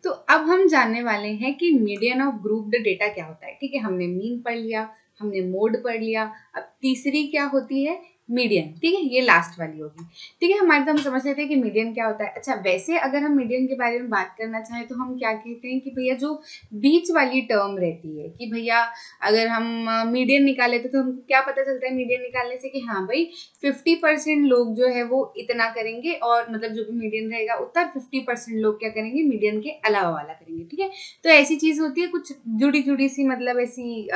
तो अब हम जानने वाले हैं कि मीडियन ऑफ ग्रुप्ड डेटा क्या होता है। ठीक है, हमने मीन पढ़ लिया, हमने मोड पढ़ लिया, अब तीसरी क्या होती है, मीडियन। ठीक है, ये लास्ट वाली होगी। ठीक है, हमारे तो हम समझ लेते हैं कि मीडियन क्या होता है। अच्छा, वैसे अगर हम मीडियन के बारे में बात करना चाहें तो हम क्या कहते हैं कि भैया जो बीच वाली टर्म रहती है कि भैया अगर हम मीडियन निकाले तो हमको क्या पता चलता है मीडियन निकालने से कि हाँ भाई 50% लोग जो है वो इतना करेंगे, और मतलब जो भी मीडियन रहेगा उतना 50% लोग क्या करेंगे, मीडियन के अलावा वाला करेंगे। ठीक है, तो ऐसी चीज होती है कुछ जुड़ी जुड़ी सी, मतलब ऐसी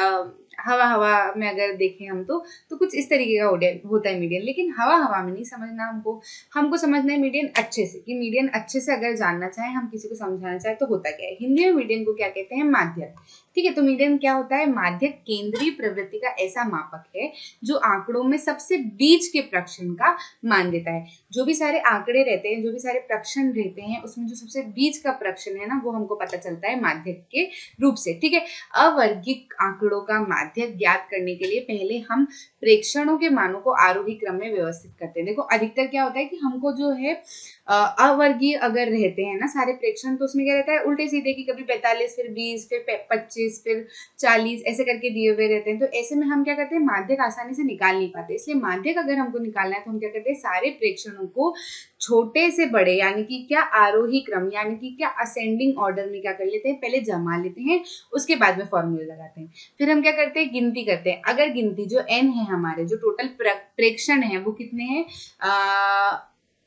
हवा हवा में अगर देखें हम तो कुछ इस तरीके का होता है मीडियन। लेकिन हवा हवा में नहीं समझना हमको समझना है मीडियन अच्छे से, कि मीडियन अच्छे से अगर जानना चाहे, हम किसी को समझाना चाहे तो होता क्या है। हिंदी में मीडियन को क्या कहते हैं, माध्यक। ठीक है, तो मीडियन क्या होता है, माध्यक केंद्रीय प्रवृत्ति का ऐसा मापक है जो आंकड़ों में सबसे बीच के प्रक्षण का मान देता है। जो भी सारे आंकड़े रहते हैं, जो भी सारे प्रक्षण रहते हैं, उसमें जो सबसे बीच का प्रक्षण है ना, वो हमको पता चलता है माध्यक के रूप से। ठीक है, अवर्गिक आंकड़ों का माध्यक ज्ञात करने के लिए पहले हम प्रेक्षणों के मानों को आरोही क्रम में व्यवस्थित करते हैं। देखो अधिकतर क्या होता है कि हमको जो है अवर्गीय अगर रहते हैं ना सारे प्रेक्षण, तो उसमें क्या रहता है, उल्टे सीधे की कभी 45 फिर 20 फिर 25 फिर 40 ऐसे करके दिए हुए रहते हैं। तो ऐसे में हम क्या करते हैं, माध्यक आसानी से निकाल नहीं पाते। इसलिए माध्यक अगर हमको निकालना है तो हम क्या करते हैं, सारे प्रेक्षणों को छोटे से बड़े यानी कि क्या आरोही क्रम यानी कि क्या असेंडिंग ऑर्डर में क्या कर लेते हैं, पहले जमा लेते हैं, उसके बाद में फॉर्मूले लगाते हैं। फिर हम क्या करते हैं, गिनती करते हैं। अगर गिनती जो n है, हमारे जो टोटल प्रेक्षण है वो कितने हैं,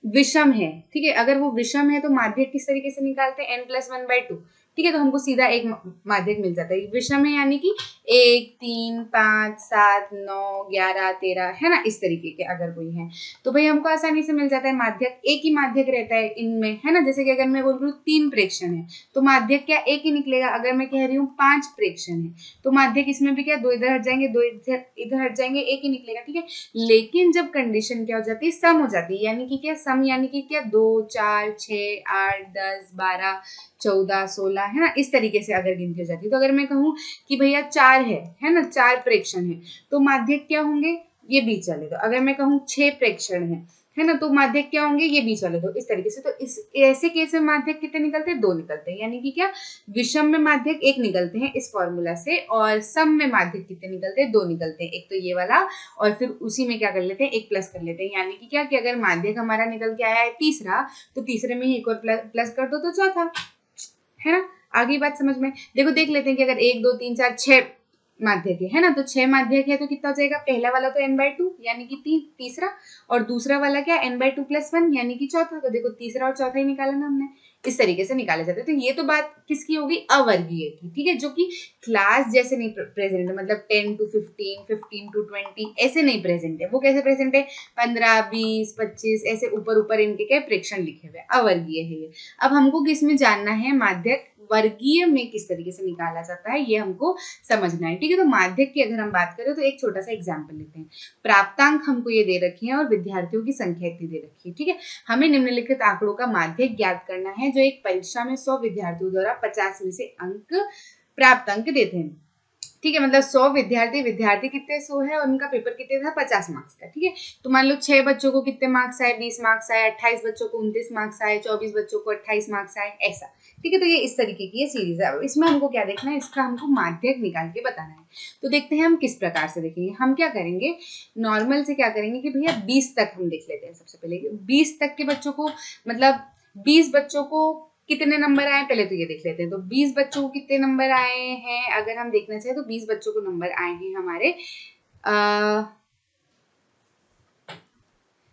विषम है। ठीक है, अगर वो विषम है तो माध्यक किस तरीके से निकालते हैं, n+1/2। ठीक है, तो हमको सीधा एक माध्यक मिल जाता है। विषम है यानी कि 1, 3, 5, 7, 9, 11, 13 है ना, इस तरीके के अगर कोई है तो भाई हमको आसानी से मिल जाता है माध्यक। एक ही माध्यक रहता है इनमें, है ना। जैसे कि अगर मैं बोल रही हूँ 3 प्रेक्षण है तो माध्यक क्या एक ही निकलेगा। अगर मैं कह रही हूँ 5 प्रेक्षण है तो माध्यक इसमें भी क्या 2 इधर हट जाएंगे, 2 इधर हट जाएंगे, एक ही निकलेगा। ठीक है, लेकिन जब कंडीशन क्या हो जाती है, सम हो जाती है। यानी कि क्या सम यानी कि क्या 2, 4, 6, 8, 10, 12, 14, 16 है ना, इस तरीके से अगर गिनती हो जाती है। तो अगर मैं कहूँ कि भैया 4 है ना, 4 प्रेक्षण है तो माध्यक क्या होंगे, ये बीच वाले। तो अगर मैं कहूँ 6 प्रेक्षण है ना, तो माध्यक क्या होंगे, ये बीच वाले। तो इस तरीके से, तो इस ऐसे केस में माध्यक कितने निकलते हैं, 2 निकलते हैं। यानी कि क्या विषम में माध्यक 1 निकलते हैं इस फॉर्मूला से, और सम में माध्यक कितने निकलते हैं, 2 निकलते हैं। एक तो ये वाला, और फिर उसी में क्या कर लेते हैं, 1 प्लस कर लेते हैं। यानी कि क्या कि अगर माध्यक हमारा निकल के आया है तीसरा, तो तीसरे में ही एक और प्लस कर दो तो चौथा, है ना। आगे बात समझ में देखो, देख लेते हैं कि अगर 1, 2, 3, 4, 6 माध्यक है ना, तो 6 माध्यक है तो कितना हो जाएगा, पहला वाला तो n/2 यानी कि तीसरा, और दूसरा वाला क्या n/2 + 1 यानी कि चौथा। तो देखो तीसरा और चौथा ही निकाला ना हमने, इस तरीके से निकाले जाते हैं। तो ये तो बात किसकी होगी, अवर्गीय की। ठीक है, जो कि क्लास जैसे नहीं प्रेजेंट है, मतलब 10 to 15, 15 to 20 ऐसे नहीं प्रेजेंट है। वो कैसे प्रेजेंट है, 15, 20, 25 ऐसे ऊपर ऊपर इनके क्या प्रेक्षण लिखे हुए, अवर्गीय है ये। अब हमको किस में जानना है, माध्यक वर्गीय में किस तरीके से निकाला जाता है, ये हमको समझना है। ठीक है, तो माध्यक की अगर हम बात करें तो एक छोटा सा एग्जांपल लेते हैं। प्राप्तांक हमको ये दे रखी है और विद्यार्थियों की संख्या इतनी दे रखी है। ठीक है, हमें निम्नलिखित आंकड़ों का माध्यक ज्ञात करना है जो एक परीक्षा में 100 विद्यार्थियों द्वारा 50 में से अंक प्राप्त अंक देते हैं। ठीक है, मतलब 100 विद्यार्थी कितने 100 है और उनका पेपर कितने था, 50 मार्क्स का। ठीक है, तो मान लो 6 बच्चों को कितने मार्क्स आए, 20 मार्क्स आए, 28 बच्चों को 29 मार्क्स आए, 24 बच्चों को 28 मार्क्स आए, ऐसा। ठीक है, तो ये इस तरीके की ये सीरीज है। इसमें हमको क्या देखना है, इसका हमको माध्यक निकाल के बताना है। तो देखते हैं हम किस प्रकार से देखेंगे। हम क्या करेंगे, नॉर्मल से क्या करेंगे कि भैया 20 तक हम देख लेते हैं। सबसे पहले 20 तक के बच्चों को, मतलब 20 बच्चों को कितने नंबर आए पहले तो ये देख लेते हैं। तो 20 बच्चों को कितने नंबर आए हैं, अगर हम देखना चाहें तो 20 बच्चों को नंबर आए हैं हमारे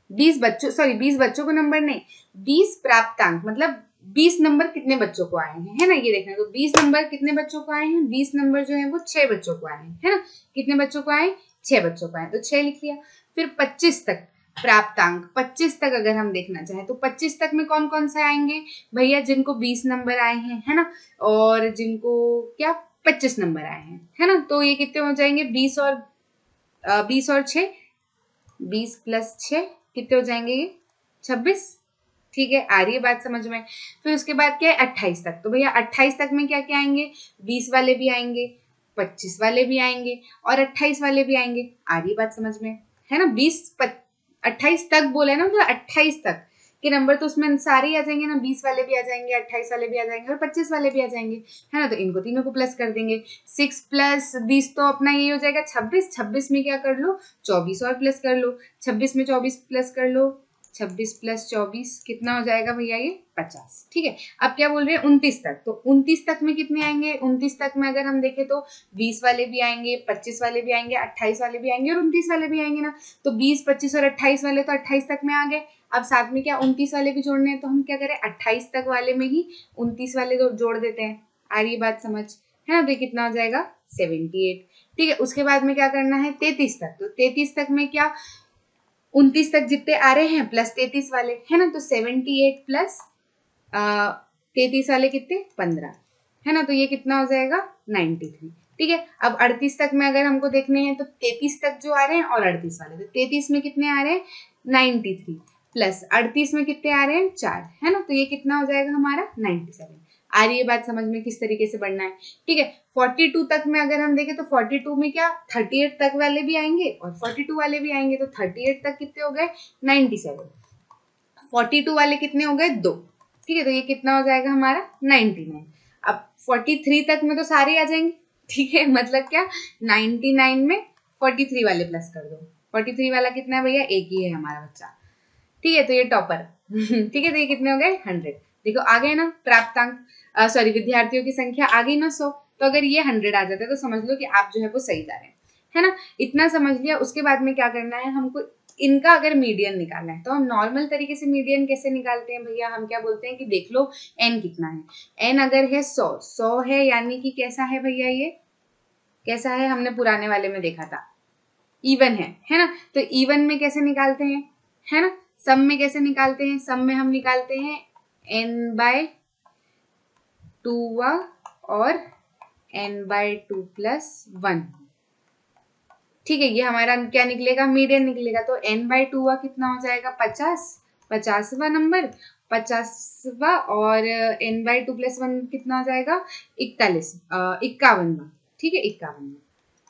20 बच्चों को नंबर नहीं, 20 प्राप्तांक, मतलब 20 नंबर कितने बच्चों को आए हैं, है ना, ये देखना है। तो 20 नंबर कितने बच्चों को आए हैं, 20 नंबर जो है वो 6 बच्चों को आए हैं, है ना। कितने बच्चों को आए, 6 बच्चों को आए, तो 6 लिख लिया। फिर 25 तक प्राप्तांक, 25 तक अगर हम देखना चाहें तो 25 तक में कौन कौन से आएंगे भैया, जिनको 20 नंबर आए हैं, है ना, और जिनको क्या 25 नंबर आए हैं, है ना। तो ये कितने हो जाएंगे, 20 और 6, 20 + 6 कितने हो जाएंगे, ये 26। ठीक है, आ रही है बात समझ में। फिर उसके बाद क्या है 28 तक। तो भैया 28 तक में क्या क्या आएंगे, 20 वाले भी आएंगे, 25 वाले भी आएंगे और 28 वाले भी आएंगे। आ रही बात समझ में, है ना। 28 तक बोले ना, तो 28 तक कि नंबर तो उसमें सारे ही आ जाएंगे ना, 20 वाले भी आ जाएंगे, 28 वाले भी आ जाएंगे और 25 वाले भी आ जाएंगे, है ना। तो इनको तीनों को प्लस कर देंगे। 6 प्लस 20 तो अपना ये हो जाएगा 26। 26 में क्या कर लो, 24 और प्लस कर लो। 26 में 24 प्लस कर लो, 26 प्लस 24 कितना हो जाएगा भैया, ये 50। ठीक है, अब क्या बोल रहे हैं 29 तक। तो 29 तक में कितने आएंगे, 29 तक में अगर हम देखें तो 20 वाले भी आएंगे, 25 वाले भी आएंगे, 28 वाले भी आएंगे और 29 वाले भी आएंगे ना। तो 20, 25 और 28 वाले तो 28 तक में आ गए। अब साथ में क्या 29 वाले भी जोड़ने हैं, तो हम क्या करें 28 तक वाले में ही 29 वाले तो जोड़ देते हैं। आ रही बात समझ, है ना। तो कितना हो जाएगा 78। ठीक है, उसके बाद में क्या करना है 33 तक। तो 33 तक में क्या 29 तक जितने आ रहे हैं प्लस 33 वाले, है ना। तो 78 प्लस 33 वाले कितने 15, है ना। तो ये कितना हो जाएगा 93। ठीक है, अब 38 तक में अगर हमको देखने हैं तो 33 तक जो आ रहे हैं और 38 वाले, तो 33 में कितने आ रहे हैं 93 प्लस 38 में कितने आ रहे हैं 4, है ना। तो ये कितना हो जाएगा हमारा 97। आ रही है बात समझ में किस तरीके से बढ़ना है। ठीक है, 42 तक में अगर हम देखें तो 42 में क्या 38 तक वाले भी आएंगे और 42 वाले भी आएंगे। तो 38 तक कितने हो गए 97, 42 वाले कितने हो गए 2। ठीक है, तो ये कितना हो जाएगा हमारा 99। अब 43 तक में तो सारे आ जाएंगे। ठीक है, मतलब क्या 99 में 43 वाले प्लस कर दो। 43 वाला कितना है भैया, एक ही है हमारा बच्चा। ठीक है, तो ये टॉपर। ठीक है, तो ये कितने हो गए 100। देखो आ गए ना प्राप्तांक, सॉरी विद्यार्थियों की संख्या आ गई ना 100। तो अगर ये 100 आ जाता है तो समझ लो कि आप जो है वो सही जा रहे हैं, है ना। इतना समझ लिया। उसके बाद में क्या करना है हमको, इनका अगर मीडियन निकालना है तो हम नॉर्मल तरीके से मीडियन कैसे निकालते हैं भैया, हम क्या बोलते हैं कि देख लो n कितना है। n अगर है 100 है, यानी कि कैसा है भैया, ये कैसा है, हमने पुराने वाले में देखा था इवन है ना। तो इवन में कैसे निकालते हैं, है ना। सम में कैसे निकालते हैं, सम में हम निकालते हैं n/2 और n/2 + 1। ठीक है, ये हमारा क्या निकलेगा मीडियन निकलेगा। तो n/2 कितना हो जाएगा 50, 50वां नंबर 50वां, और n/2 + 1 कितना हो जाएगा 41, 51वां। ठीक है, 51वां,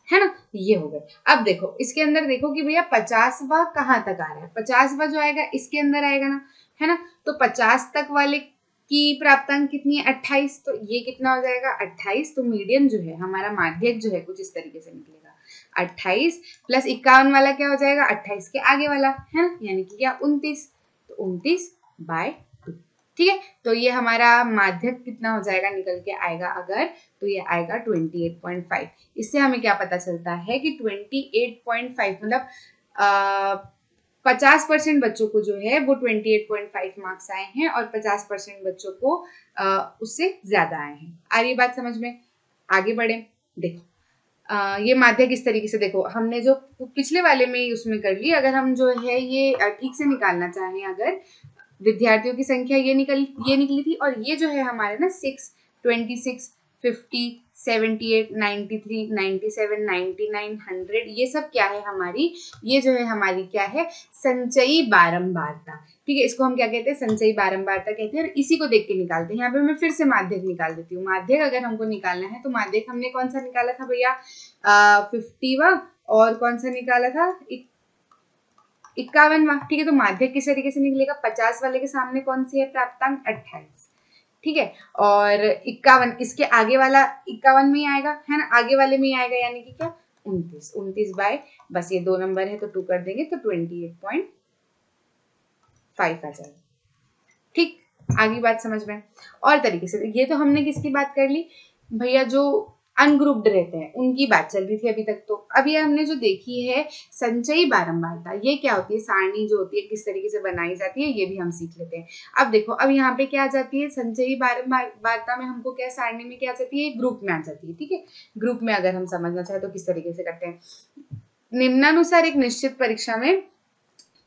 है ना। ये हो गए। अब देखो इसके अंदर देखो कि भैया 50वां कहाँ तक आ रहा है। 50वां जो आएगा इसके अंदर आएगा ना, है ना। तो 50 तक वाले की प्राप्तांक कितनी है 28। तो ये कितना हो जाएगा 28। तो मीडियन जो है हमारा माध्यक जो है कुछ इस तरीके से निकलेगा 28 प्लस 51 वाला क्या हो जाएगा 28 के आगे वाला, है ना, यानी कि क्या 29। तो 29/2। ठीक है, तो ये हमारा माध्यक कितना हो जाएगा निकल के आएगा अगर, तो ये आएगा 28.5। इससे हमें क्या पता चलता है कि 28.5 मतलब 50% बच्चों को जो है वो 28.5 मार्क्स आए हैं और 50% बच्चों को उससे ज्यादा आए हैं। आ रही बात समझ में, आगे बढ़े। देखो ये माध्यक इस तरीके से, देखो हमने जो पिछले वाले में ही उसमें कर ली। अगर हम जो है ये ठीक से निकालना चाहें, अगर विद्यार्थियों की संख्या ये निकली थी और ये जो है हमारे ना 6, 26, 50, 78, 93, 97, 99, 100, ये सब क्या है हमारी, ये जो है हमारी क्या है संचयी बारंबारता। ठीक है, इसको हम क्या कहते हैं संचयी बारंबारता कहते हैं। और इसी को देख के निकालते हैं। यहाँ पे मैं फिर से माध्यक निकाल देती हूँ। माध्यक अगर हमको निकालना है तो माध्यक हमने कौन सा निकाला था भैया 50वां, और कौन सा निकाला था 51वां। ठीक है, तो माध्यक किस तरीके से निकलेगा 50 वाले के सामने कौन सी है प्राप्तांक 28। ठीक है, और 51 इसके आगे वाला 51 में ही आएगा, है ना, आगे वाले में ही आएगा, यानी कि क्या 29। 29 बाय बस ये 2 नंबर है तो 2 कर देंगे तो 28.5 आ जाएगा। ठीक, आगे बात समझ में। और तरीके से ये तो हमने किसकी बात कर ली भैया, जो अनग्रुप्ड रहते हैं उनकी बात चल रही थी अभी तक। तो अभी हमने जो देखी है संचयी बारंबारता, ये क्या होती है, सारणी जो होती है किस तरीके से बनाई जाती है, ये भी हम सीख लेते हैं। अब देखो अब यहाँ पे क्या आ जाती है संचयी बारंबारता में हमको क्या सारणी में क्या आ जाती है ग्रुप में आ जाती है। ठीक है, ग्रुप में अगर हम समझना चाहे तो किस तरीके से करते हैं, निम्नानुसार एक निश्चित परीक्षा में,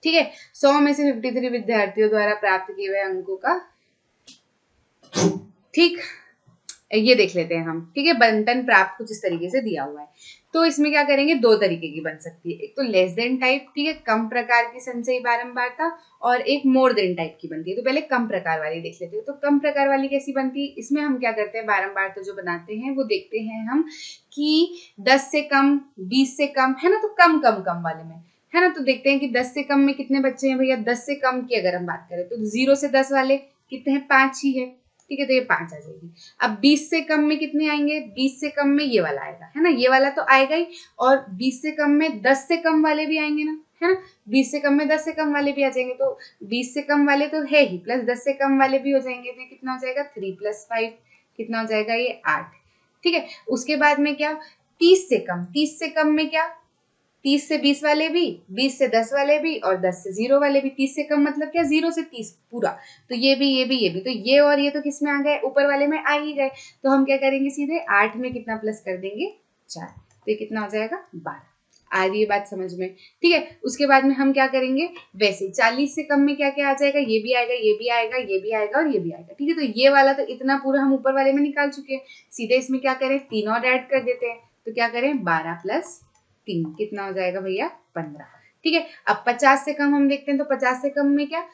ठीक है, 100 में से 53 विद्यार्थियों द्वारा प्राप्त किए हुए अंकों का, ठीक, ये देख लेते हैं हम। ठीक है, बंटन प्राप्त कुछ इस तरीके से दिया हुआ है। तो इसमें क्या करेंगे, दो तरीके की बन सकती है, एक तो लेस देन टाइप, ठीक है, कम प्रकार की संचयी बारंबारता, और एक मोर देन टाइप की बनती है। तो पहले कम प्रकार वाली देख लेते हैं। तो कम प्रकार वाली कैसी बनती है, इसमें हम क्या करते हैं बारंबारता जो बनाते हैं वो देखते हैं हम कि 10 से कम 20 से कम, है ना, तो कम कम कम वाले में है ना। तो देखते हैं कि 10 से कम में कितने बच्चे हैं भैया। 10 से कम की अगर हम बात करें तो 0 से 10 वाले कितने हैं, 5 ही है, ठीक है, तो ये 5 आ जाएगी। अब 20 से कम में कितने आएंगे, 20 से कम में ये वाला आएगा, है ना, ये वाला तो आएगा ही, और 20 से कम में 10 से कम वाले भी आएंगे ना, है ना, 20 से कम में 10 से कम वाले भी आ जाएंगे, तो 20 से कम वाले तो है ही, प्लस 10 से कम वाले भी हो जाएंगे, तो कितना हो जाएगा 3 + 5 कितना हो जाएगा ये 8, ठीक है। उसके बाद में क्या, 30 से कम, 30 से कम में क्या, 30 से 20 वाले भी, 20 से 10 वाले भी, और 10 से 0 वाले भी। 30 से कम मतलब क्या, 0 से 30 पूरा, तो ये भी ये भी ये भी, तो ये और ये तो किस में आ गए, ऊपर वाले में आ ही गए। तो हम क्या करेंगे, सीधे 8 में कितना प्लस कर देंगे 4, तो ये कितना हो जाएगा 12। आ रही है बात समझ में, ठीक है। उसके बाद में हम क्या करेंगे, वैसे 40 से कम में क्या क्या आ जाएगा, ये भी आएगा, ये भी आएगा, ये भी आएगा और ये भी आएगा, ठीक है। तो ये वाला तो इतना पूरा हम ऊपर वाले में निकाल चुके हैं, सीधे इसमें क्या करें, 3 और ऐड कर देते हैं, तो क्या करें 12 + 3 कितना हो जाएगा भैया 15, ठीक है। अब 50 से कम हम देखते हैं, तो 50 से कम में क्या,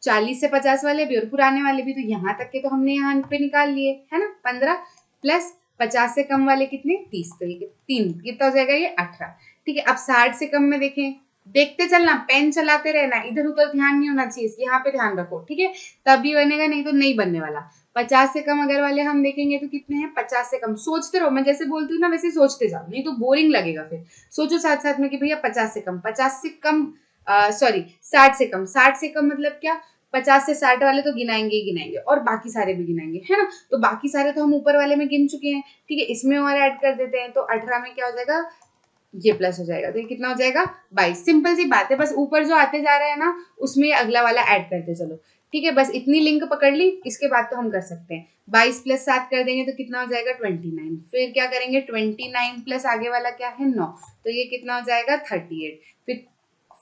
40 से 50 वाले भी और पुराने वाले भी, तो यहाँ तक के तो हमने यहाँ पे निकाल लिए, है ना। 15 + 50 से कम वाले कितने 30, तो ये 3 कितना हो जाएगा ये 18, ठीक है। अब 60 से कम में देखें, देखते चलना, पेन चलाते रहना, इधर उधर ध्यान नहीं होना चाहिए, यहाँ पे ध्यान रखो, ठीक है, तभी बनेगा, नहीं तो नहीं बनने वाला। 50 से कम अगर वाले हम देखेंगे तो कितने हैं, 50 से कम, सोचते रहो, मैं जैसे बोलती हूँ ना वैसे सोचते जाओ, नहीं तो बोरिंग लगेगा फिर। सोचो साथ साथ में कि भैया 50 से कम, 50 से कम, सॉरी 60 से कम, 60 से कम मतलब क्या, 50 से 60 वाले तो गिनाएंगे ही गिनाएंगे, और बाकी सारे भी गिनाएंगे, है ना। तो बाकी सारे तो हम ऊपर वाले में गिन चुके हैं, ठीक है, इसमें और ऐड कर देते हैं, तो 18 में क्या हो जाएगा, ये प्लस हो जाएगा, तो ये कितना हो जाएगा 22। सिंपल सी बात है, बस ऊपर जो आते जा रहा है ना उसमें अगला वाला ऐड करते चलो, ठीक है। बस इतनी लिंक पकड़ ली, इसके बाद तो हम कर सकते हैं। 22 + 7 कर देंगे तो कितना हो जाएगा 29, फिर क्या करेंगे 29 प्लस आगे वाला क्या है 9, तो ये कितना हो जाएगा 38,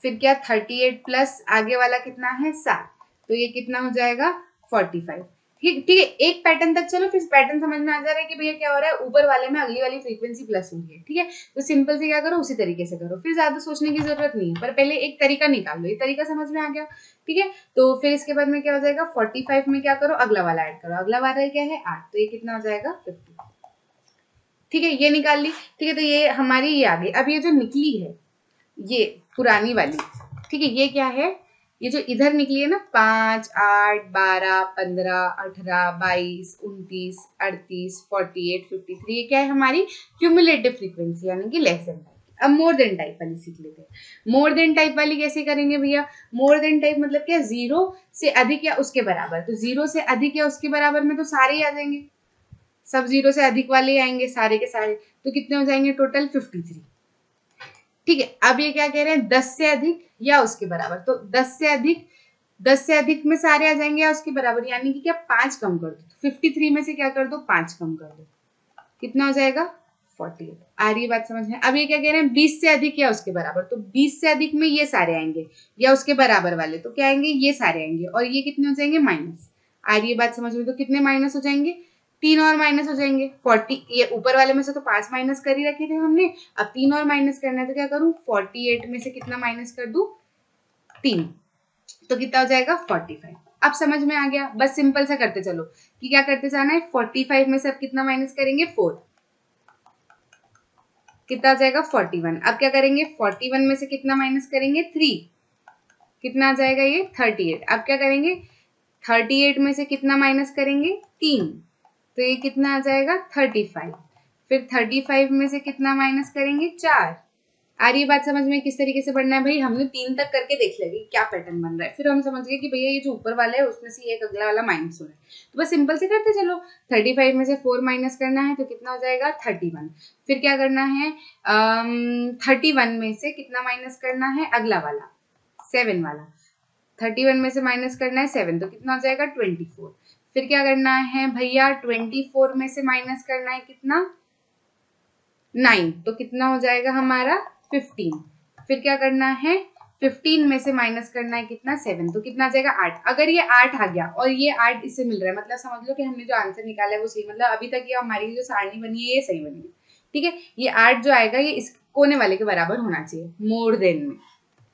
फिर क्या 38 प्लस आगे वाला कितना है 7, तो ये कितना हो जाएगा 45, ठीक ठीक है। एक पैटर्न तक चलो, फिर पैटर्न समझ में आ जा रहा है कि भैया क्या हो रहा है, ऊपर वाले में अगली वाली फ्रीक्वेंसी प्लस हो रही है, ठीक है। तो सिंपल से क्या करो, उसी तरीके से करो, फिर ज्यादा सोचने की जरूरत नहीं है, पर पहले एक तरीका निकाल लो, ये तरीका समझ में आ गया, ठीक है। तो फिर इसके बाद में क्या हो जाएगा 45 में क्या करो, अगला वाला ऐड करो, अगला वाला क्या है 8, तो ये कितना हो जाएगा 50, ठीक है, ये निकाल ली, ठीक है। तो ये हमारी ये आ गई। अब ये जो निकली है ये पुरानी वाली, ठीक है, ये क्या है, ये जो इधर निकली है ना 5, 8, 12, 15, 18, 22, 29, 38, 48, 53, ये क्या है हमारी क्यूमुलेटिव फ्रीक्वेंसी, यानी कि लेस देन टाइप। अब मोर देन टाइप वाली सीख लेते हैं। मोर देन टाइप वाली कैसे करेंगे भैया, मोर देन टाइप मतलब क्या, 0 से अधिक या उसके बराबर, तो 0 से अधिक या उसके बराबर में तो सारे ही आ जाएंगे, सब 0 से अधिक वाले ही आएंगे सारे के सारे, तो कितने हो जाएंगे टोटल 53, ठीक है। अब ये क्या कह रहे हैं 10 से अधिक या उसके बराबर, तो 10 से अधिक में सारे आ जाएंगे या उसके बराबर, यानी कि क्या 5 कम कर दो, तो 53 में से क्या कर दो 5 कम कर दो, कितना हो जाएगा 48। आ रही है बात समझ में। अब ये क्या कह रहे हैं 20 से अधिक या उसके बराबर, तो 20 से अधिक में ये सारे आएंगे या उसके बराबर वाले, तो क्या आएंगे ये सारे आएंगे, और ये कितने हो जाएंगे माइनस। आ रही है बात समझ में, तो कितने माइनस हो जाएंगे 3 और माइनस हो जाएंगे 40, ये ऊपर वाले में से तो 5 माइनस कर ही रखे थे हमने, अब 3 और माइनस करना है, तो क्या करूं 48 में से कितना माइनस कर दूं 3, तो कितना हो जाएगा 45। अब समझ में आ गया, बस सिंपल सा करते चलो कि क्या करते जाना है, 45 में से अब कितना माइनस करेंगे 4, कितना आ जाएगा 41। अब क्या करेंगे 41 में से कितना माइनस करेंगे 3, कितना आ जाएगा ये 38। अब क्या करेंगे 38 में से कितना माइनस करेंगे 3, तो ये कितना आ जाएगा 35। फिर 35 में से कितना माइनस करेंगे 4। आ रही बात समझ में किस तरीके से बढ़ना है भाई, हमने 3 तक करके देख लिया क्या पैटर्न बन रहा है, फिर हम समझ गए कि भैया ये जो ऊपर वाला है उसमें से एक अगला वाला माइनस हो रहा है, तो बस सिंपल से करते चलो। 35 में से 4 माइनस करना है तो कितना हो जाएगा 31। फिर क्या करना है 31 में से कितना माइनस करना है अगला वाला 7 वाला, 31 में से माइनस करना है 7, तो कितना हो जाएगा 24। फिर क्या करना है भैया 24 में से माइनस करना है कितना 9, तो कितना हो जाएगा हमारा 15। फिर क्या करना है 15 में से माइनस करना है कितना 7, तो कितना आ जाएगा 8। अगर ये 8 आ गया और ये 8 इससे मिल रहा है, मतलब समझ लो कि हमने जो आंसर निकाला है वो सही, मतलब अभी तक ये हमारी जो सारणी बनी है ये सही बनी है, ठीक है। ये 8 जो आएगा ये इस कोने वाले के बराबर होना चाहिए मोर देन में,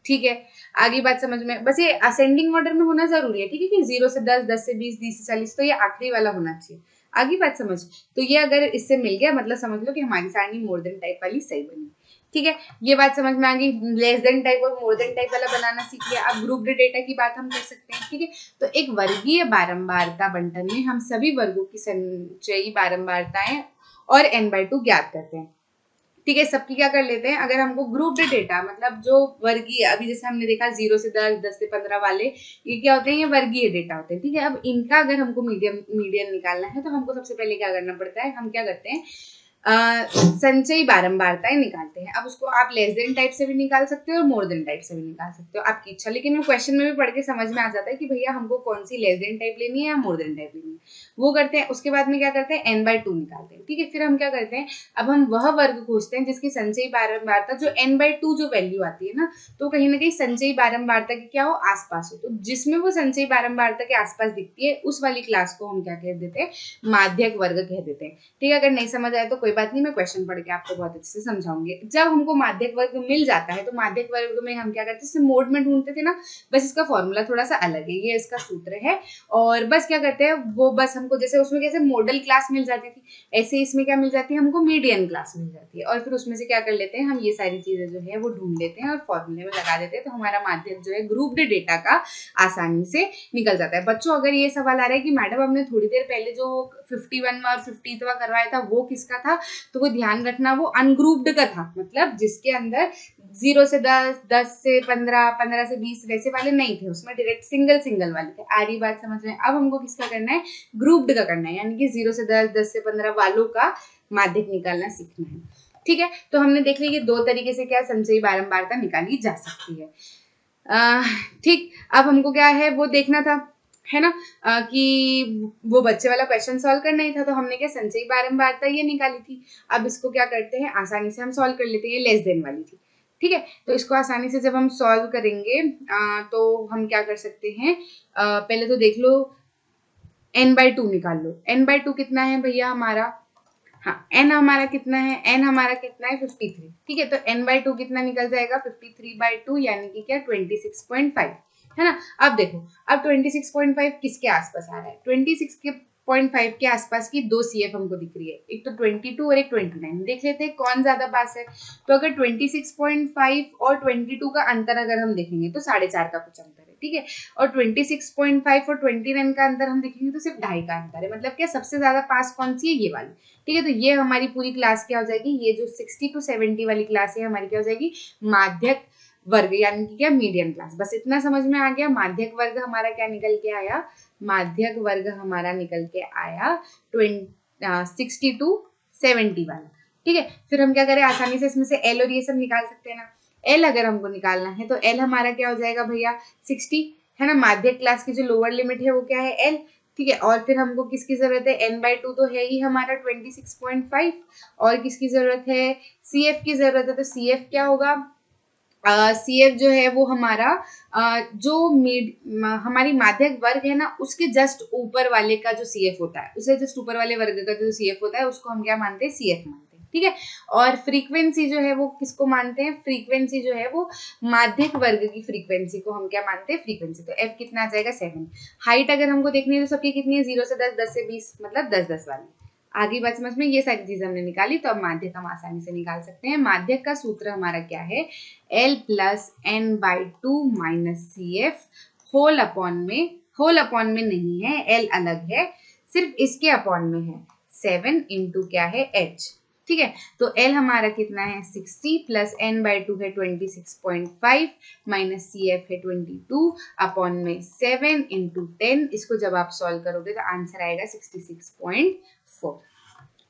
ठीक है। आगे बात समझ में, बस ये असेंडिंग ऑर्डर में होना जरूरी है, ठीक है, कि 0 से 10, 10 से 20, 20 से 40, तो ये आखिरी वाला होना चाहिए। आगे बात समझ, तो ये अगर इससे मिल गया मतलब समझ लो कि हमारी सारणी मोर देन टाइप वाली सही बनी। ठीक है, ये बात समझ में आ गई। लेस देन टाइप और मोर देन टाइप वाला बनाना सीख लिया। अब ग्रुप्ड डेटा की बात हम कर सकते हैं। ठीक है, तो एक वर्गीय बारंबारता बंटन में हम सभी वर्गों की संचयी बारंबारताएं और n/2 ज्ञात करते हैं। ठीक है, सबकी क्या कर लेते हैं, अगर हमको ग्रुप्ड डेटा मतलब जो वर्गीय, अभी जैसे हमने देखा 0 से 10, 10 से 15 वाले, ये क्या होते हैं, ये वर्गीय डेटा होते हैं। ठीक है, अब इनका अगर हमको मीडियन निकालना है तो हमको सबसे पहले क्या करना पड़ता है, हम क्या करते हैं, संचयी बारंबारताएं निकालते हैं। अब उसको आप लेस देन टाइप से भी निकाल सकते हो और मोर देन टाइप से भी निकाल सकते हो, आपकी इच्छा। लेकिन वो क्वेश्चन में भी पढ़ के समझ में आ जाता है कि भैया हमको कौन सी लेस देन टाइप लेनी है या मोर देन टाइप लेनी है, वो करते हैं। उसके बाद में क्या करते हैं, n/2 निकालते हैं। ठीक है, फिर हम क्या करते हैं, अब हम वह वर्ग खोजते हैं जिसकी संचयी बारंबारता जो n/2 जो वैल्यू आती है ना, तो कहीं ना कहीं संचयी बारंबारता के क्या हो, आसपास हो। तो जिसमें वो संचयी बारंबारता के आसपास दिखती है उस वाली क्लास को हम क्या कह देते हैं, माध्यक वर्ग कह देते हैं। ठीक है, अगर नहीं समझ आए तो कोई बात नहीं, मैं क्वेश्चन पढ़ के आपको बहुत अच्छे से समझाऊंगी। जब हमको माध्यक वर्ग मिल जाता है तो माध्यक वर्ग में हम क्या करते हैं, मोड में ढूंढते थे ना, बस इसका फॉर्मूला थोड़ा सा अलग है, ये इसका सूत्र है। और बस क्या करते हैं, वो बस हमको जैसे उसमें कैसे मॉडल क्लास मिल जाती थी, ऐसे इसमें क्या मिल जाती है, हमको मीडियन क्लास मिल जाती है। और फिर उसमें से क्या कर लेते हैं, हम ये सारी चीजें जो है वो ढूंढ लेते हैं और फॉर्मूले में लगा देते हैं, तो हमारा माध्यक जो है ग्रुप्ड डेटा का आसानी से निकल जाता है। बच्चों, अगर ये सवाल आ रहा है कि मैडम हमने थोड़ी देर पहले जो 51वां और 50वां करवाया था वो किसका था, तो वो ध्यान रखना, वो अनग्रुप्ड का था, मतलब जिसके अंदर 0 से 10, 10 से 15, 15 से 20 वैसे वाले नहीं थे, उसमें डायरेक्ट सिंगल सिंगल वाले थे। आ रही बात समझ में? अब हमको किसका करना है, ग्रुप्ड का करना है, यानी कि 0 से 10, 10 से 15 वालों का माध्यक निकालना सीखना है। ठीक है, तो हमने देख लिया कि दो तरीके से क्या संचयी बारंबारता निकाली जा सकती है। ठीक, अब हमको क्या है वो देखना था, है ना, कि वो बच्चे वाला क्वेश्चन सॉल्व करना ही था, तो हमने क्या संचयी बारंबारता ये निकाली थी। अब इसको क्या करते हैं, आसानी से हम सॉल्व कर लेते हैं, ये लेस देन वाली थी। ठीक है, तो इसको आसानी से जब हम सॉल्व करेंगे तो हम क्या कर सकते हैं, पहले तो देख लो n/2 निकाल लो। n/2 कितना है भैया हमारा, हाँ n हमारा कितना है, n हमारा कितना है 53। ठीक है, तो n/2 कितना निकल जाएगा, 53/2 यानी कि क्या 26.5, है ना। अब देखो, अब 26.5 किसके आसपास आ रहा है, 26.5 के आसपास की दो CF हमको दिख रही है, एक तो 22 और एक 29। देख लेते हैं कौन ज्यादा पास है। तो अगर 26.5 और 22 का अंतर अगर हम देखेंगे तो 4.5 का कुछ अंतर है। ठीक है, और 26.5 और 29 का अंतर हम देखेंगे तो सिर्फ 2.5 का अंतर है। मतलब क्या सबसे ज्यादा पास कौन सी है, ये वाली। ठीक है, तो ये हमारी पूरी क्लास क्या हो जाएगी, ये जो 60 to 70 वाली क्लास है हमारी क्या हो जाएगी, माध्यक वर्ग, यानी कि क्या मीडियम क्लास। बस इतना समझ में आ गया। माध्यक वर्ग हमारा क्या निकल के आया, माध्यक वर्ग हमारा निकल के आया 60 to 70 वाला। ठीक है, फिर हम क्या करें, आसानी से इसमें से एल और ये सब निकाल सकते हैं ना। एल अगर हमको निकालना है तो एल हमारा क्या हो जाएगा भैया 60, है ना। माध्यक क्लास की जो लोअर लिमिट है वो क्या है, एल। ठीक है, और फिर हमको किसकी जरूरत है, n/2 तो है ही हमारा 26.5, और किसकी जरूरत है, CF की जरूरत है। तो CF क्या होगा, CF जो है वो हमारा जो हमारी माध्यक वर्ग है ना, उसके जस्ट ऊपर वाले का जो CF होता है, उसे जस्ट ऊपर वाले वर्ग का जो CF होता है उसको हम क्या मानते हैं, CF मानते हैं। ठीक है, और फ्रीक्वेंसी जो है वो किसको मानते हैं, फ्रीक्वेंसी जो है वो माध्यक वर्ग की फ्रीक्वेंसी को हम क्या मानते हैं, फ्रीक्वेंसी। तो F कितना आ जाएगा 7। हाइट अगर हमको देखनी है तो सबकी कितनी है, 0 से 10, 10 से 20, मतलब 10 10 वाली। आगे बात समझ में, ये सारी चीजें हमने निकाली, तो अब माध्यक हम आसानी से निकाल सकते हैं। माध्यक का सूत्र हमारा क्या है, L + n/2 - CF whole upon में नहीं है, L अलग है, सिर्फ इसके अपॉन में है, 7 इंटू क्या है H। ठीक है, तो L हमारा कितना है 60 + n/2 है 26.5 - CF है 22 अपॉन में 7 इंटू 10। इसको जब आप सॉल्व करोगे तो आंसर आएगा 66.4।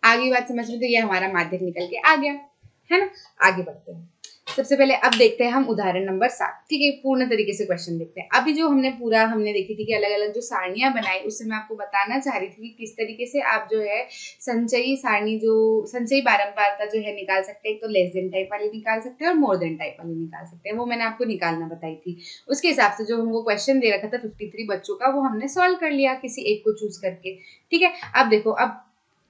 आगे बात समझ में, तो ये हमारा माध्यक निकल के आ गया, है ना। आगे बढ़ते हैं, सबसे पहले अब देखते हैं हम उदाहरण नंबर 7। ठीक है, पूर्ण तरीके से क्वेश्चन देखते हैं। अभी जो हमने देखी थी कि अलग अलग जो सारणियां बनाई, उससे मैं आपको बताना चाह रही थी कि किस तरीके से आप जो है संचयी सारणी, जो संचयी बारंबारता जो है निकाल सकते हैं। एक तो लेस देन टाइप वाली निकाल सकते हैं और मोर देन टाइप वाली निकाल सकते हैं, वो मैंने आपको निकालना बताई थी। उसके हिसाब से जो हमको क्वेश्चन दे रखा था 53 बच्चों का, वो हमने सॉल्व कर लिया किसी एक को चूज करके। ठीक है, अब देखो, अब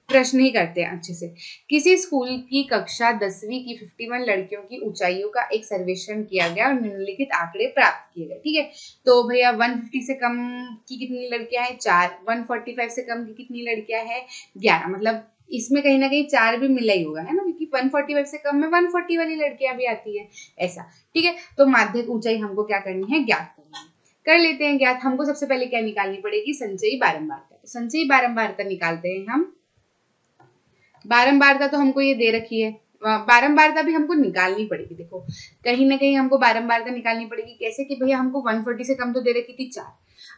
प्रश्न ही करते हैं अच्छे से। किसी स्कूल की कक्षा 10वीं की 51 लड़कियों की ऊंचाइयों का एक सर्वेक्षण किया गया और निम्नलिखित आंकड़े प्राप्त किए गए। ठीक है, तो भैया 150 से कम की कितनी लड़कियां हैं? 4। 145 से कम की कितनी लड़कियां हैं? 11। मतलब इसमें कहीं ना कहीं 4 भी मिला ही होगा, है ना, क्योंकि 145 से कम में 140 वाली लड़कियां भी आती है ऐसा। ठीक है, तो माध्यक ऊंचाई हमको क्या करनी है? ज्ञात करनी है। कर लेते हैं ज्ञात। हमको सबसे पहले क्या निकालनी पड़ेगी? संचयी बारंबारता। तो संचयी बारंबारता निकालते हैं हम। बारंबारता तो हमको ये दे रखी है, बारंबारता भी हमको निकालनी पड़ेगी। देखो कहीं ना कहीं हमको बारंबारता निकालनी पड़ेगी। कैसे कि भैया हमको 140 से कम तो दे रखी थी 4।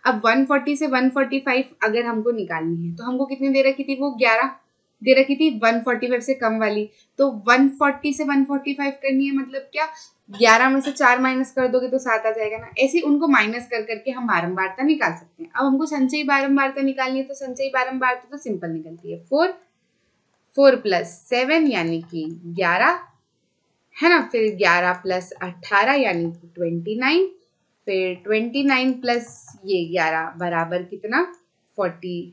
अब 140 से 145 अगर हमको निकालनी है तो हमको कितनी दे रखी थी? वो 11 दे रखी थी 145 से कम वाली। तो 140 से 145 करनी है, मतलब क्या 11 में से 4 माइनस कर दोगे तो 7 आ जाएगा ना। ऐसे उनको माइनस कर करके हम बारंबारता निकाल सकते हैं। अब हमको संचयी बारंबारता निकालनी है, तो संचयी बारंबारता तो सिंपल निकलती है 4 प्लस 7 यानी कि 11, है ना। फिर 11 प्लस 18 यानी कि 29। फिर 29 प्लस ये 11 बराबर कितना? 40।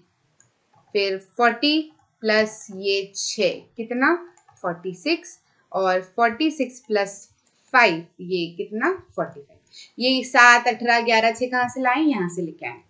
फिर 40 प्लस ये 6 कितना? 46। और 46 प्लस 5 ये कितना? 45। ये 7, 18, 11, 6 कहाँ से लाए? यहाँ से लेके आए।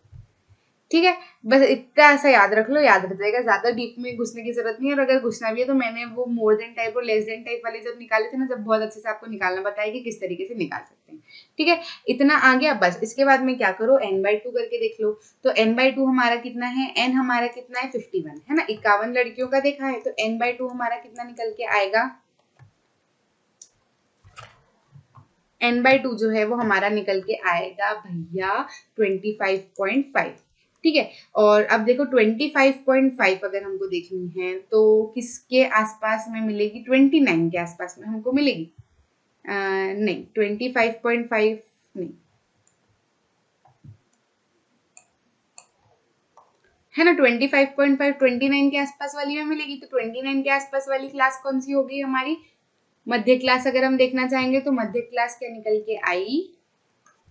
ठीक है, बस इतना ऐसा याद रख लो, याद रह जाएगा। ज्यादा डीप में घुसने की जरूरत नहीं है। और अगर घुसना भी है तो मैंने वो मोर देन टाइप और लेस देन टाइप वाले जब निकाले थे ना, जब बहुत अच्छे से आपको निकालना बताया कि किस तरीके से निकाल सकते हैं। ठीक है, इतना आ गया बस। इसके बाद में क्या करो? n/2 करके देख लो। तो n/2 हमारा कितना है? n हमारा कितना है? 51, है ना। 51 लड़कियों का देखा है, तो n/2 हमारा कितना निकल के आएगा? n/2 जो है वो हमारा निकल के आएगा भैया 25.5। ठीक है, और अब देखो 25.5 अगर हमको देखनी है तो किसके आसपास में मिलेगी? 29 के आसपास में हमको मिलेगी। नहीं, 25.5 नहीं, है ना। 25.5 29 के आसपास वाली में मिलेगी। तो 29 के आसपास वाली क्लास कौन सी होगी हमारी? मध्य क्लास। अगर हम देखना चाहेंगे तो मध्य क्लास क्या निकल के आई?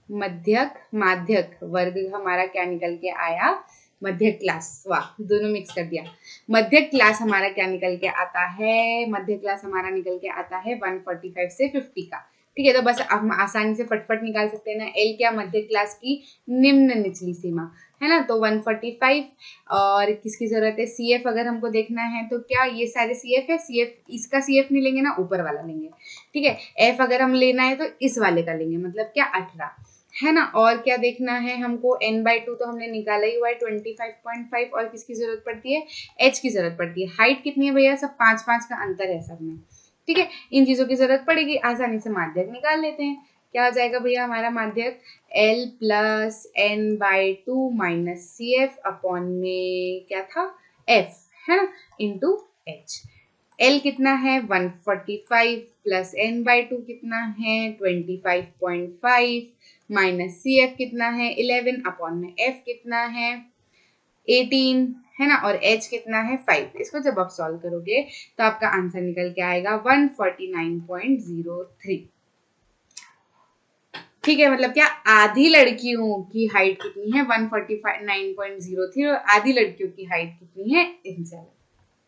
मध्यक माध्यक वर्ग हमारा क्या निकल के आया? मध्य क्लास। वाह, दोनों मिक्स कर दिया। मध्य क्लास हमारा क्या निकल के आता है? मध्य क्लास हमारा निकल के आता है 145 से 50 का। ठीक है, तो बस हम आसानी से फटफट निकाल सकते हैं ना। एल क्या? मध्य क्लास की निम्न निचली सीमा, है ना। तो 145। और किसकी जरूरत है? CF अगर हमको देखना है तो क्या ये सारे CF है? CF इसका CF नहीं लेंगे ना, ऊपर वाला लेंगे। ठीक है, F अगर हम लेना है तो इस वाले का लेंगे, मतलब क्या 18, है ना। और क्या देखना है हमको? n/2 तो हमने निकाला ही हुआ है 25.5। और किसकी जरूरत पड़ती है? h की जरूरत पड़ती है। हाइट कितनी है भैया? सब 5-5 का अंतर है सब में। ठीक है, इन चीजों की जरूरत पड़ेगी। आसानी से माध्यक निकाल लेते हैं। क्या हो जाएगा भैया हमारा माध्यक? L plus n/2 minus CF upon में क्या था? F, है ना, इंटू H। L कितना है? 145 प्लस n/2 कितना है? 25.5 माइनस CF कितना है? 11 अपॉन में F कितना है? 18, है ना। और H कितना है? 5। इसको जब आप सॉल्व करोगे तो आपका आंसर निकल के आएगा 149.03। ठीक है, मतलब क्या आधी लड़कियों की हाइट कितनी है? 149.03। और आधी लड़कियों की हाइट कितनी है? इनसे अलग।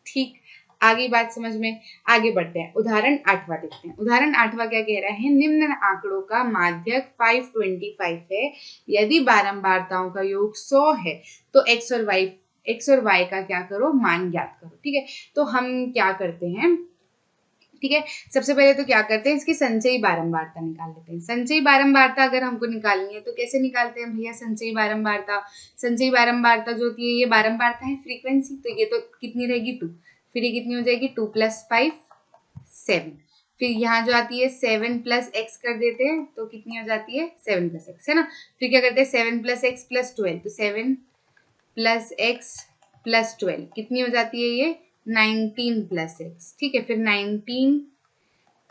ठीक, आगे बात समझ में। आगे बढ़ते हैं, उदाहरण 8वां देखते हैं। उदाहरण 8वां क्या कह रहा है? निम्न आंकड़ों का माध्यक 525 है। यदि बारंबारताओं का योग 100 है तो x और y का क्या करो? मान ज्ञात करो। ठीक है, तो हम क्या करते हैं? ठीक है, सबसे पहले तो क्या करते हैं? इसकी संचयी बारंबारता निकाल लेते हैं। संचयी बारंबारता अगर हमको निकालनी है तो कैसे निकालते हैं भैया संचयी बारंबारता? संचयी बारंबारता जो होती है, ये बारंबारता है फ्रीक्वेंसी, तो ये तो कितनी रहेगी? 2। फिर ये कितनी हो जाएगी? 2 प्लस 5 7। फिर यहाँ जो आती है 7 प्लस एक्स कर देते हैं तो कितनी हो जाती है? 7 प्लस एक्स, है ना। फिर क्या करते हैं? 7 प्लस एक्स प्लस 12, तो 7 प्लस एक्स प्लस 12 कितनी हो जाती है? ये 19 प्लस एक्स। ठीक है, फिर 19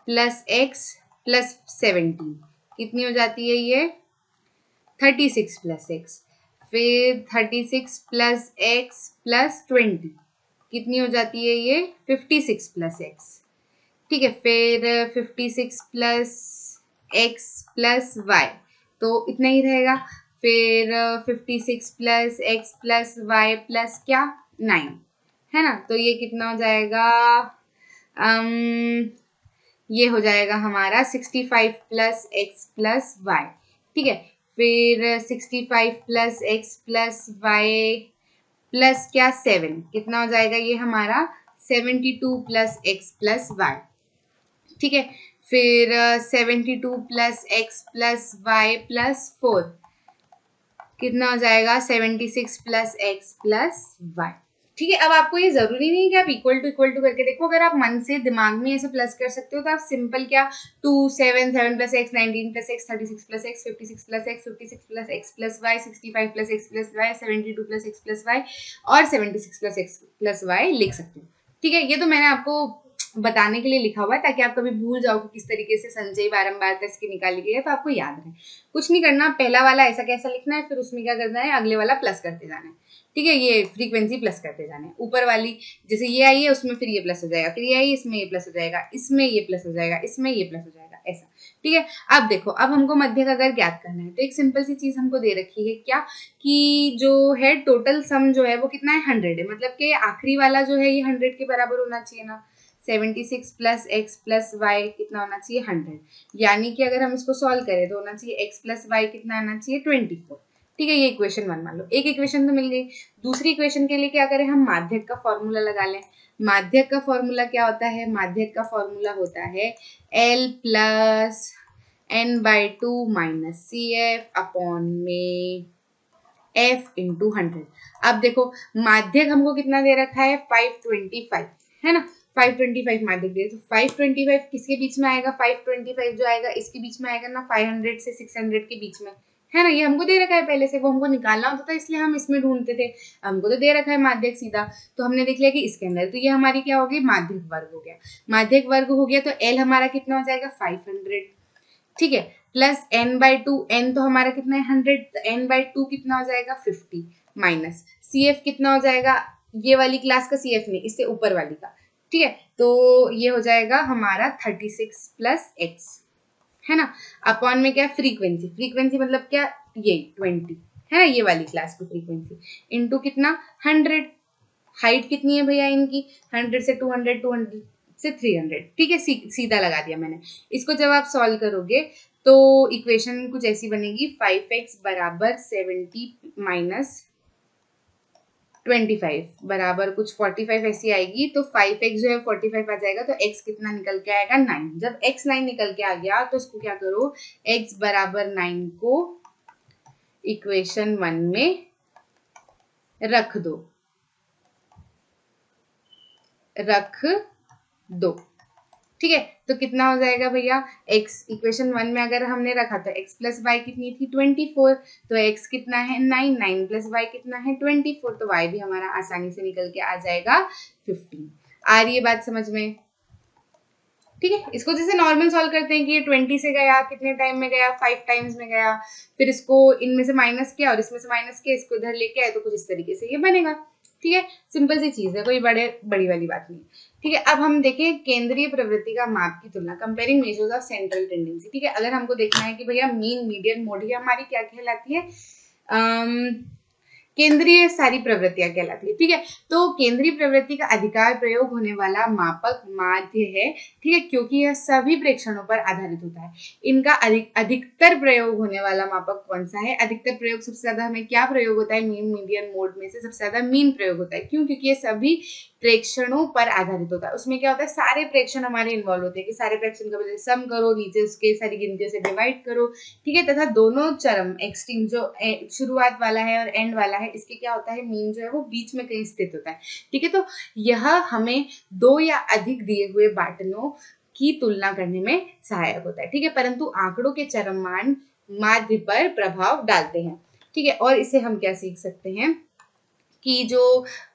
प्लस एक्स प्लस 17 कितनी हो जाती है? ये 36 प्लस एक्स। फिर 36 प्लस एक्स प्लस 20 कितनी हो जाती है? ये 56 प्लस एक्स। ठीक है, फिर 56 प्लस एक्स प्लस वाई, तो इतना ही रहेगा। फिर 56 plus x plus y plus क्या? 9, है ना। तो ये कितना हो जाएगा, ये हो जाएगा हमारा 65 प्लस एक्स प्लस वाई। ठीक है, फिर 65 plus x plus y plus क्या 7, कितना हो जाएगा ये हमारा 72 प्लस एक्स प्लस वाई। ठीक है, फिर 72 plus x plus y plus 4 कितना हो जाएगा 76 प्लस एक्स प्लस वाई। ठीक है, अब आपको ये जरूरी नहीं है कि आप इक्वल टू करके देखो, अगर आप मन से दिमाग में ऐसे प्लस कर सकते हो तो आप सिंपल क्या 2 7 7 plus x 19 plus x 36 plus x 56 plus x 56 plus x plus y 65 plus x plus y 72 plus x plus y और 76 प्लस एक्स प्लस वाई लिख सकते हो। ठीक है, ये तो मैंने आपको बताने के लिए लिखा हुआ है ताकि आप कभी भूल जाओ कि किस तरीके से संचयी बारंबार इसकी निकाली गई है, तो आपको याद रहे। कुछ नहीं करना, पहला वाला ऐसा कैसा लिखना है, फिर उसमें क्या करना है, अगले वाला प्लस करते जाना है। ठीक है, ये फ्रीक्वेंसी प्लस करते जाना है। ऊपर वाली जैसे ये आई है उसमें फिर ये प्लस हो जाएगा, फिर ये आई इसमें ये प्लस हो जाएगा, इसमें ये प्लस हो जाएगा, इसमें ये प्लस हो जाएगा, ऐसा। ठीक है, अब देखो, अब हमको मध्यक अगर ज्ञात करना है तो एक सिंपल सी चीज हमको दे रखी है क्या, कि जो है टोटल सम जो है वो कितना है 100 है, मतलब कि आखिरी वाला जो है ये 100 के बराबर होना चाहिए ना। 76 प्लस एक्स प्लस वाई कितना होना चाहिए 100, यानी कि अगर हम इसको सॉल्व करें तो होना चाहिए एक्स प्लस वाई कितना आना चाहिए 24। ठीक है, ये इक्वेशन 1 मान लो, एक इक्वेशन तो मिल गई। दूसरी इक्वेशन के लिए क्या करें, हम माध्यक का फॉर्मूला लगा लें। माध्यक का फॉर्मूला क्या होता है, माध्यक का फॉर्मूला होता है L plus n/2 minus C F upon में f इंटू 100। अब देखो माध्यक हमको कितना दे रखा है 525, है ना, 525 माध्यक दे, तो 525 किसके बीच में आएगा, 525 जो आएगा इसके बीच में आएगा ना, 500 से 600 के बीच में, है ना। ये हमको दे रखा है पहले से, वो हमको निकालना होता था इसलिए हम इसमें ढूंढते थे। हमको तो दे रखा है माध्यक सीधा, तो हमने देख लिया कि इसके अंदर, तो ये हमारी क्या होगी, माध्यक वर्ग हो गया। माध्यक वर्ग हो गया तो L हमारा कितना हो जाएगा 500। ठीक है, प्लस n/2, n तो हमारा कितना है 100, तो n/2 कितना हो जाएगा 50 माइनस CF कितना हो जाएगा, ये वाली क्लास का CF नहीं, इससे ऊपर वाली का। ठीक है, तो ये हो जाएगा हमारा 36 प्लस एक्स, है ना, अपॉन में क्या फ्रीक्वेंसी, फ्रीक्वेंसी मतलब क्या ये 20, है ना, ये वाली क्लास की फ्रीक्वेंसी इनटू कितना 100। हाइट कितनी है भैया इनकी 100 से 200, 200 से 300। ठीक है, सीधा लगा दिया मैंने। इसको जब आप सॉल्व करोगे तो इक्वेशन कुछ ऐसी बनेगी 5x बराबर 70 माइनस 25 बराबर कुछ 45 ऐसी आएगी। तो 5x जो है 45 आ जाएगा, तो x कितना निकल के आएगा 9। जब x 9 निकल के आ गया तो इसको क्या करो, x बराबर 9 को इक्वेशन 1 में रख दो, ठीक है। तो कितना हो जाएगा भैया, x इक्वेशन 1 में अगर हमने रखा तो x प्लस वाई कितनी थी 24, तो x कितना है 9, 9 प्लस वाई कितना है 24, तो y भी हमारा आसानी से निकल के आ जाएगा 15। आ रही है बात समझ में। ठीक है, इसको जैसे नॉर्मल सॉल्व करते हैं कि ये 20 से गया, कितने टाइम में गया 5 टाइम्स में गया, फिर इसको इनमें से माइनस किया और इसमें से माइनस किया, इसको इधर लेके आए, तो कुछ इस तरीके से ये बनेगा। ठीक है, सिंपल सी चीज है, कोई बड़ी वाली बात नहीं। ठीक है, अब हम देखें केंद्रीय प्रवृत्ति का माप की तुलना, comparing measures of central tendency. ठीक है, अगर हमको देखना है कि भैया मीन मीडियन मोड, ये हमारी क्या कहलाती है, केंद्रीय सारी प्रवृत्तियां कहलाती है। ठीक है, तो केंद्रीय प्रवृत्ति का अधिकार प्रयोग होने वाला मापक माध्य है। ठीक है, क्योंकि यह सभी प्रेक्षणों पर आधारित होता है। इनका अधिकतर प्रयोग होने वाला मापक कौन सा है, अधिकतर प्रयोग सबसे ज्यादा हमें क्या प्रयोग होता है, मीन मीडियन मोड में से सबसे ज्यादा मीन प्रयोग होता है। क्यों, क्योंकि ये सभी प्रेक्षणों पर आधारित होता है। उसमें क्या होता है, सारे प्रेक्षण हमारे इन्वॉल्व होते हैं कि सारे प्रेक्षण का वजह सम करो, नीचे उसके सारी गिनतियों से डिवाइड करो। ठीक है, तथा दोनों चरम एक्सट्रीम जो शुरुआत वाला है और एंड वाला है, इसके क्या होता है, मीन जो है वो बीच में कहीं स्थित होता है। ठीक है, तो यह हमें 2 या अधिक दिए हुए बाटलों की तुलना करने में सहायक होता है। ठीक है, परंतु आंकड़ों के चरम मान माध्य पर प्रभाव डालते हैं। ठीक है, और इसे हम क्या सीख सकते हैं कि जो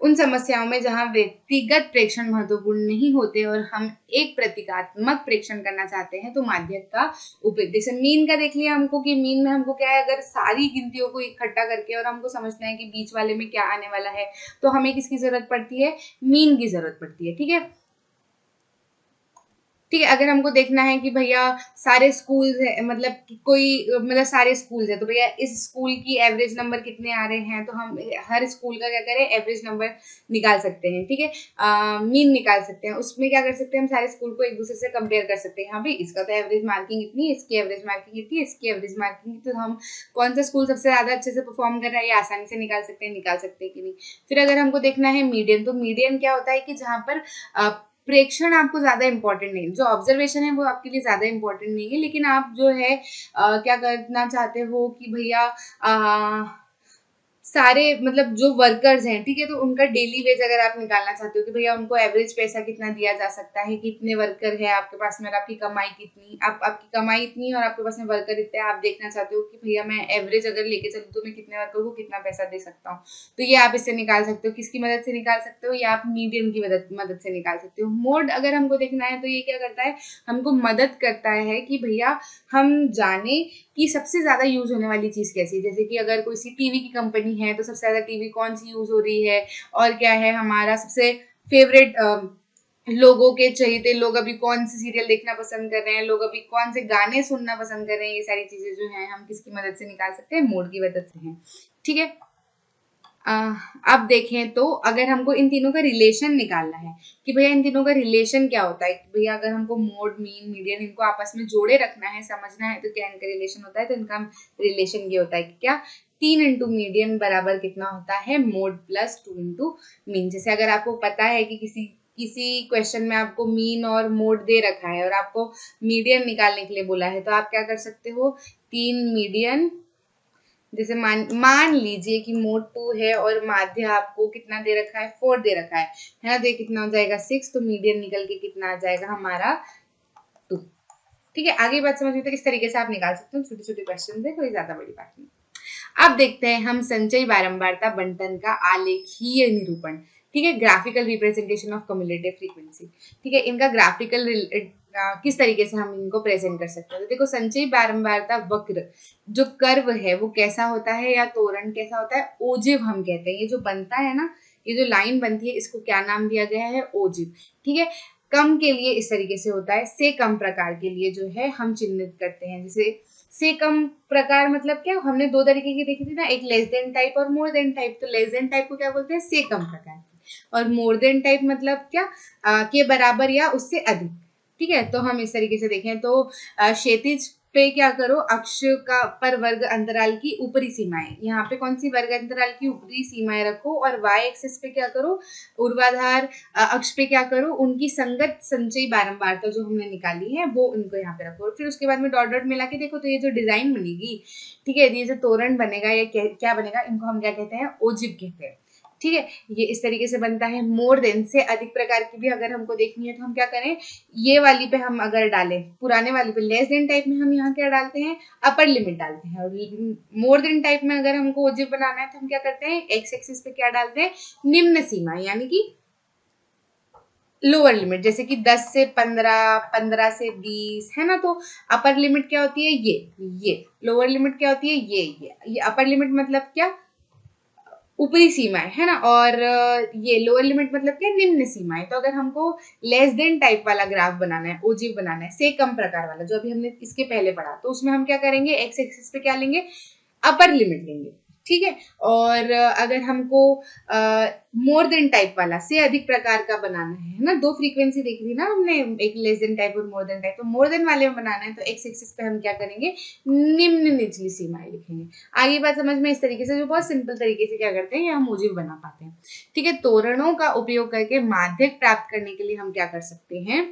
उन समस्याओं में जहां व्यक्तिगत प्रेक्षण महत्वपूर्ण नहीं होते और हम एक प्रतीकात्मक प्रेक्षण करना चाहते हैं, तो माध्यक का उपयोग, जैसे मीन का देख लिया हमको कि मीन में हमको क्या है, अगर सारी गिनतियों को इकट्ठा करके और हमको समझना है कि बीच वाले में क्या आने वाला है, तो हमें किसकी जरूरत पड़ती है, मीन की जरूरत पड़ती है। ठीक है, ठीक है। अगर हमको देखना है कि भैया सारे स्कूल्स है, मतलब मतलब सारे स्कूल्स है, तो भैया इस स्कूल की एवरेज नंबर कितने आ रहे हैं, तो हम हर स्कूल का क्या करें, एवरेज नंबर निकाल सकते हैं। ठीक है, मीन निकाल सकते हैं। उसमें क्या कर सकते हैं, हम सारे स्कूल को एक दूसरे से कंपेयर कर सकते हैं। हाँ भाई, इसका तो एवरेज मार्किंग इतनी है, इसकी एवरेज मार्किंग इतनी है, इसकी एवरेज मार्किंग, तो हम कौन सा स्कूल सबसे ज्यादा अच्छे से परफॉर्म कर रहा है ये आसानी से निकाल सकते हैं कि नहीं। फिर अगर हमको देखना है मीडियन, तो मीडियन क्या होता है कि जहाँ पर प्रेक्षण आपको ज्यादा इंपॉर्टेंट नहीं, जो ऑब्जर्वेशन है वो आपके लिए ज्यादा इंपॉर्टेंट नहीं है, लेकिन आप जो है क्या करना चाहते हो कि भैया सारे मतलब जो वर्कर्स हैं, ठीक है, तो उनका डेली वेज अगर आप निकालना चाहते हो कि भैया उनको एवरेज पैसा कितना दिया जा सकता है, कितने वर्कर है आपके पास में और आपकी कमाई कितनी, आपकी कमाई इतनी और आपके पास में वर्कर इतने, आप देखना चाहते हो कि भैया मैं एवरेज अगर लेके चलूँ तो मैं कितने वर्कर को कितना पैसा दे सकता हूँ, तो ये आप इससे निकाल सकते हो। किसकी मदद से निकाल सकते हो, या आप मीडियम की मदद से निकाल सकते हो। मोड अगर हमको देखना है तो ये क्या करता है, हमको मदद करता है कि भैया हम जाने कि सबसे ज्यादा यूज होने वाली चीज कैसी है। जैसे कि अगर कोई सी टीवी की कंपनी है तो सबसे ज्यादा टीवी कौन सी यूज हो रही है, और क्या है हमारा सबसे फेवरेट लोगों के चहेते लोग अभी कौन से सीरियल देखना पसंद कर रहे हैं, लोग अभी कौन से गाने सुनना पसंद कर रहे हैं, ये सारी चीजें जो है हम किसकी मदद से निकाल सकते हैं, मोड की मदद से हैं। ठीक है, अब देखें तो अगर हमको इन तीनों का रिलेशन निकालना है कि भैया इन तीनों का रिलेशन क्या होता है, कि भैया अगर हमको मोड, मीन, मीडियन इनको आपस में जोड़े रखना है, समझना है तो क्या इनका रिलेशन होता है, तो इनका रिलेशन ये होता है कि क्या 3 इंटू मीडियन बराबर कितना होता है, मोड प्लस 2 इंटू मीन। जैसे अगर आपको पता है कि किसी क्वेश्चन में आपको मीन और मोड दे रखा है और आपको मीडियन निकालने के लिए बोला है, तो आप क्या कर सकते हो, 3 मीडियन, जैसे मान लीजिए कि मोड 2 है और माध्य आपको कितना दे रखा है, 4 दे रखा है ना, तो ये कितना हो जाएगा 6, तो मीडियन निकल के कितना आ जाएगा हमारा 2। ठीक है, आगे बात समझ में तो किस तरीके से आप निकाल सकते हो, छोटे छोटे क्वेश्चन है, कोई ज्यादा बड़ी बात नहीं। अब देखते हैं हम संचयी बारंबारता बंटन का आलेखीय निरूपण। ठीक है, graphical representation of cumulative frequency. ठीक है, इनका ग्राफिकल किस तरीके से हम इनको प्रेजेंट कर सकते हैं, तो देखो संचयी बारंबारता वक्र जो कर्व है वो कैसा होता है, या तोरण कैसा होता है, ओजिव हम कहते हैं। ये जो बनता है ना, ये जो लाइन बनती है, इसको क्या नाम दिया गया है, ओजिव। ठीक है, कम के लिए इस तरीके से होता है, से कम प्रकार के लिए जो है हम चिन्हित करते हैं। जैसे से कम प्रकार मतलब क्या, हमने दो तरीके की देखी थी ना, एक लेस देन टाइप और मोर देन टाइप। तो लेस देन टाइप को क्या बोलते हैं, से कम प्रकार की, और मोर देन टाइप मतलब क्या, के बराबर या उससे अधिक। ठीक है, तो हम इस तरीके से देखें तो क्षैतिज पे क्या करो, अक्ष का पर वर्ग अंतराल की ऊपरी सीमाएं, यहाँ पे कौन सी वर्ग अंतराल की ऊपरी सीमाएं रखो, और वाई एक्सिस पे क्या करो, ऊर्ध्वाधर अक्ष पे क्या करो, उनकी संगत संचयी बारंबारता जो हमने निकाली है वो उनको यहाँ पे रखो, और फिर उसके बाद में डॉट डॉट मिला के देखो तो ये जो डिजाइन बनेगी, ठीक है, ये जो तोरण बनेगा या क्या बनेगा, इनको हम क्या कहते हैं, ओजिव कहते हैं। ठीक है, ये इस तरीके से बनता है। मोर देन से अधिक प्रकार की भी अगर हमको देखनी है तो हम क्या करें, ये वाली पे हम अगर डालें, पुराने वाली पे लेस देन टाइप में हम यहाँ क्या डालते हैं, अपर लिमिट डालते हैं, और मोर देन टाइप में अगर हमको ओजिव बनाना है तो हम क्या करते हैं, एक्स एक्सिस पे क्या डालते हैं, निम्न सीमा, यानी कि लोअर लिमिट, जैसे कि 10 से 15, 15 से 20, है ना। तो अपर लिमिट क्या होती है, ये लोअर लिमिट क्या होती है, ये अपर लिमिट मतलब क्या, ऊपरी सीमाएं, है ना, और ये लोअर लिमिट मतलब क्या, निम्न सीमाएं। तो अगर हमको लेस देन टाइप वाला ग्राफ बनाना है, ओजिव बनाना है, से कम प्रकार वाला, जो अभी हमने इसके पहले पढ़ा, तो उसमें हम क्या करेंगे, एक्स एक्सिस पे क्या लेंगे, अपर लिमिट लेंगे। ठीक है, और अगर हमको मोर देन टाइप वाला, से अधिक प्रकार का बनाना है ना, दो फ्रीक्वेंसी देखी थी ना हमने, एक लेस देन टाइप और मोर देन टाइप, तो मोर देन वाले में बनाना है तो एक्स एक्सिस पे हम क्या करेंगे, निम्न निचली सीमाएं लिखेंगे। आगे बात समझ में इस तरीके से, जो बहुत सिंपल तरीके से क्या करते हैं, हम ओजिव बना पाते हैं। ठीक है, तोरणों का उपयोग करके माध्यक प्राप्त करने के लिए हम क्या कर सकते हैं,